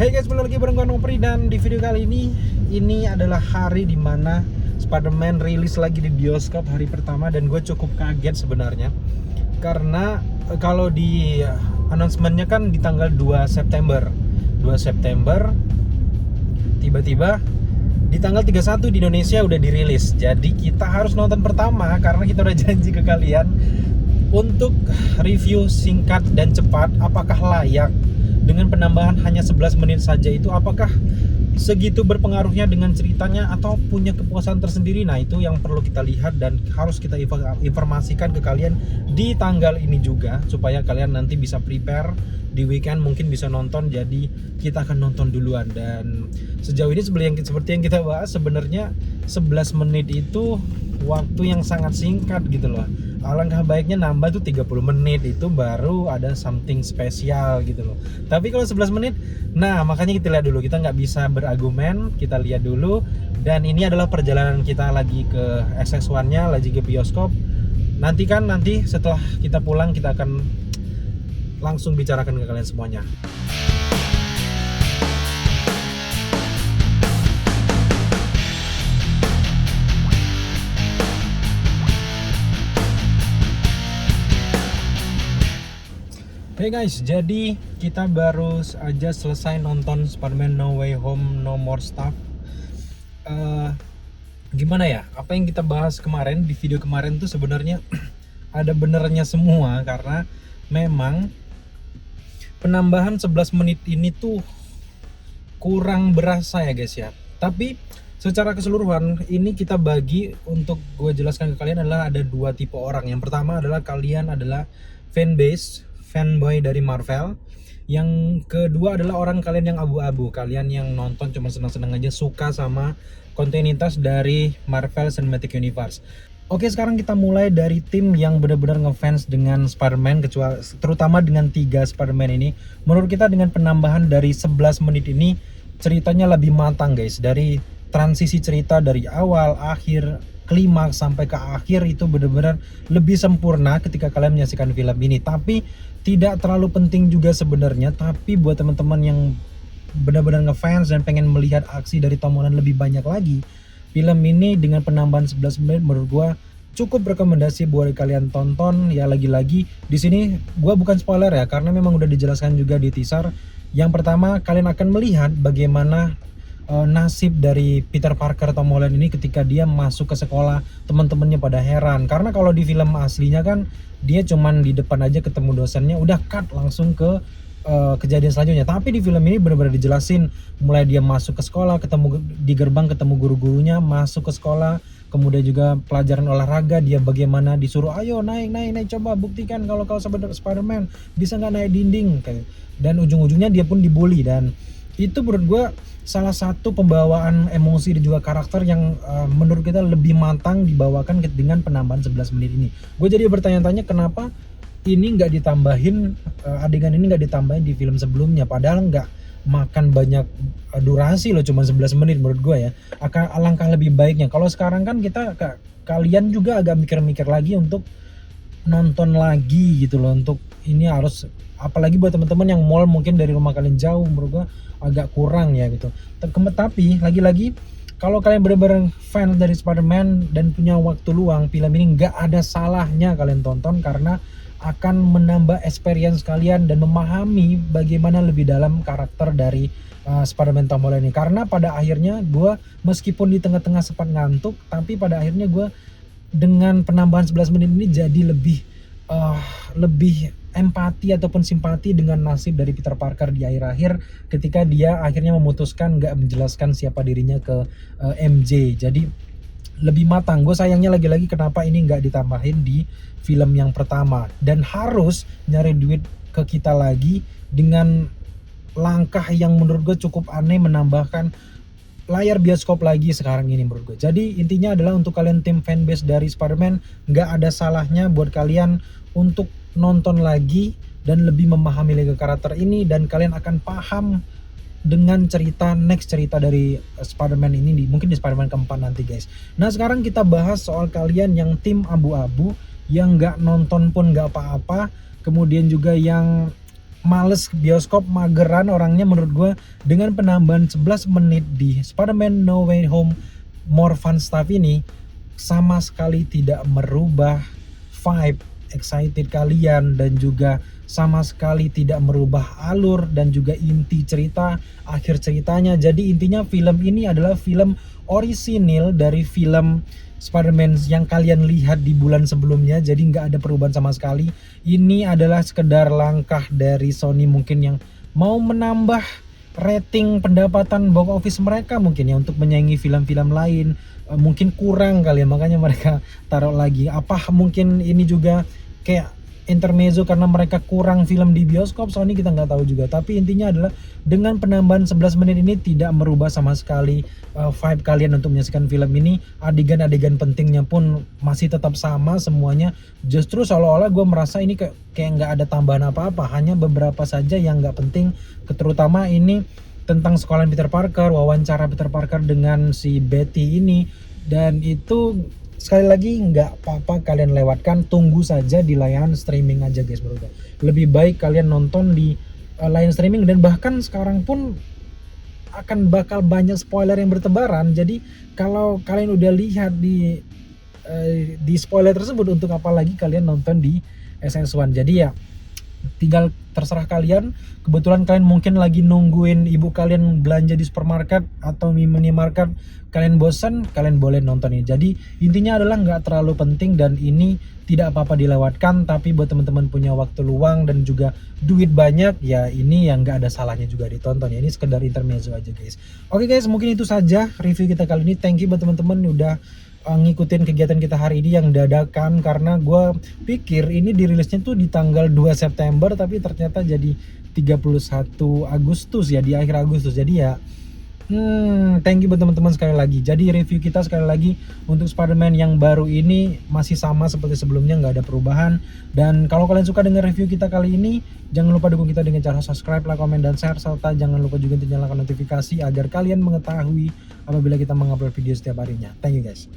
Hey guys, balik lagi bareng gue Nopri, dan di video kali ini adalah hari dimana Spider-Man rilis lagi di bioskop hari pertama, dan gue cukup kaget sebenarnya karena kalau di announcement-nya kan di tanggal 2 September tiba-tiba di tanggal 31 di Indonesia udah dirilis. Jadi kita harus nonton pertama karena kita udah janji ke kalian untuk review singkat dan cepat apakah layak dengan penambahan hanya 11 menit saja itu, apakah segitu berpengaruhnya dengan ceritanya atau punya kepuasan tersendiri. Nah, itu yang perlu kita lihat dan harus kita informasikan ke kalian di tanggal ini juga, supaya kalian nanti bisa prepare di weekend mungkin bisa nonton. Jadi kita akan nonton duluan, dan sejauh ini seperti yang kita bahas, sebenarnya 11 menit itu waktu yang sangat singkat gitu loh. Alangkah baiknya nambah tuh 30 menit, itu baru ada something spesial gitu loh. Tapi kalau 11 menit, nah makanya kita lihat dulu, kita nggak bisa berargumen, kita lihat dulu. Dan ini adalah perjalanan kita lagi ke XX1 nya, lagi ke bioskop. Nanti setelah kita pulang kita akan langsung bicarakan ke kalian semuanya. Hey guys, jadi kita baru aja selesai nonton Spider-Man No Way Home No More Stuff. Gimana ya? Apa yang kita bahas kemarin di video kemarin tuh sebenarnya ada benernya semua, karena memang penambahan 11 menit ini tuh kurang berasa ya guys ya. Tapi secara keseluruhan ini kita bagi, untuk gue jelaskan ke kalian adalah ada dua tipe orang. Yang pertama adalah kalian adalah fanboy dari Marvel. Yang kedua adalah kalian yang abu-abu, kalian yang nonton cuma senang-senang aja, suka sama kontinuitas dari Marvel Cinematic Universe. Oke, sekarang kita mulai dari tim yang benar-benar ngefans dengan Spider-Man, terutama dengan 3 Spider-Man ini. Menurut kita dengan penambahan dari 11 menit ini, ceritanya lebih matang guys. Dari transisi cerita dari awal, akhir, klimaks sampai ke akhir itu benar-benar lebih sempurna ketika kalian menyaksikan film ini. Tapi tidak terlalu penting juga sebenarnya, tapi buat teman-teman yang benar-benar ngefans dan pengen melihat aksi dari Tom Holland lebih banyak lagi, film ini dengan penambahan 11 menit menurut gua cukup rekomendasi buat kalian tonton. Ya lagi-lagi di sini gua bukan spoiler ya, karena memang udah dijelaskan juga di teaser. Yang pertama, kalian akan melihat bagaimana nasib dari Peter Parker Tom Holland ini ketika dia masuk ke sekolah. Teman-temannya pada heran karena kalau di film aslinya kan dia cuman di depan aja ketemu dosennya, udah cut langsung ke kejadian selanjutnya. Tapi di film ini benar-benar dijelasin, mulai dia masuk ke sekolah, ketemu di gerbang, ketemu guru-gurunya, masuk ke sekolah, kemudian juga pelajaran olahraga, dia bagaimana disuruh ayo naik coba buktikan kalau kau Spider-Man bisa nggak naik dinding, dan ujung-ujungnya dia pun dibully. Dan itu menurut gue salah satu pembawaan emosi dan juga karakter yang menurut kita lebih matang dibawakan dengan penambahan 11 menit ini. Gue jadi bertanya-tanya kenapa ini nggak ditambahin, adegan ini nggak ditambahin di film sebelumnya, padahal nggak makan banyak durasi loh, cuma 11 menit menurut gue ya. Alangkah lebih baiknya kalau sekarang kan kalian juga agak mikir-mikir lagi untuk nonton lagi gitu loh. Untuk ini harus, apalagi buat teman-teman yang mall mungkin dari rumah kalian jauh, menurut gue agak kurang ya gitu. Tapi lagi-lagi kalau kalian benar-benar fan dari Spider-Man dan punya waktu luang, film ini nggak ada salahnya kalian tonton, karena akan menambah experience kalian dan memahami bagaimana lebih dalam karakter dari Spider-Man Tom Holland ini. Karena pada akhirnya gue meskipun di tengah-tengah sempat ngantuk, tapi pada akhirnya gue dengan penambahan 11 menit ini jadi lebih empati ataupun simpati dengan nasib dari Peter Parker di akhir-akhir ketika dia akhirnya memutuskan nggak menjelaskan siapa dirinya ke MJ. Jadi lebih matang. Gue sayangnya lagi-lagi kenapa ini nggak ditambahin di film yang pertama, dan harus nyari duit ke kita lagi dengan langkah yang menurut gue cukup aneh, menambahkan layar bioskop lagi sekarang ini menurut gue. Jadi intinya adalah untuk kalian tim fanbase dari Spider-Man, nggak ada salahnya buat kalian untuk nonton lagi dan lebih memahami lagi karakter ini, dan kalian akan paham dengan next cerita dari Spider-Man ini mungkin di Spider-Man keempat nanti guys. Nah sekarang kita bahas soal kalian yang tim abu-abu, yang nggak nonton pun nggak apa-apa, kemudian juga yang males ke bioskop, mageran orangnya, menurut gue dengan penambahan 11 menit di Spider-Man No Way Home More Fun Stuff ini sama sekali tidak merubah vibe excited kalian, dan juga sama sekali tidak merubah alur dan juga inti cerita, akhir ceritanya. Jadi intinya film ini adalah film orisinil dari film Spider-Man yang kalian lihat di bulan sebelumnya, jadi nggak ada perubahan sama sekali. Ini adalah sekedar langkah dari Sony mungkin yang mau menambah rating pendapatan box office mereka mungkin ya, untuk menyaingi film-film lain. Mungkin kurang kali ya, makanya mereka taruh lagi. Apa mungkin ini juga kayak intermezzo karena mereka kurang film di bioskop, Sony kita nggak tahu juga. Tapi intinya adalah dengan penambahan 11 menit ini tidak merubah sama sekali vibe kalian untuk menyaksikan film ini. Adegan-adegan pentingnya pun masih tetap sama semuanya. Justru seolah-olah gue merasa ini kayak nggak ada tambahan apa-apa, hanya beberapa saja yang nggak penting. Terutama ini tentang sekolahan Peter Parker, wawancara Peter Parker dengan si Betty ini, dan itu sekali lagi nggak apa-apa kalian lewatkan, tunggu saja di layanan streaming aja guys. Menurut gue lebih baik kalian nonton di layanan streaming, dan bahkan sekarang pun akan bakal banyak spoiler yang bertebaran. Jadi kalau kalian udah lihat di spoiler tersebut, untuk apa lagi kalian nonton di SS1. Jadi ya tinggal terserah kalian. Kebetulan kalian mungkin lagi nungguin ibu kalian belanja di supermarket atau minimarket, kalian bosan, kalian boleh nonton ini. Jadi intinya adalah nggak terlalu penting, dan ini tidak apa-apa dilewatkan. Tapi buat teman-teman punya waktu luang dan juga duit banyak, ya ini yang nggak ada salahnya juga ditonton ya. Ini sekedar intermezzo aja guys. Oke guys, mungkin itu saja review kita kali ini. Thank you buat teman-teman udah ngikutin kegiatan kita hari ini yang dadakan, karena gue pikir ini dirilisnya tuh di tanggal 2 September tapi ternyata jadi 31 Agustus ya, di akhir Agustus. Jadi ya thank you buat teman-teman sekali lagi. Jadi review kita sekali lagi untuk Spider-Man yang baru ini masih sama seperti sebelumnya, nggak ada perubahan. Dan kalau kalian suka dengan review kita kali ini, jangan lupa dukung kita dengan cara subscribe, like, komen, dan share. Serta jangan lupa juga untuk nyalakan notifikasi agar kalian mengetahui apabila kita mengupload video setiap harinya. Thank you guys.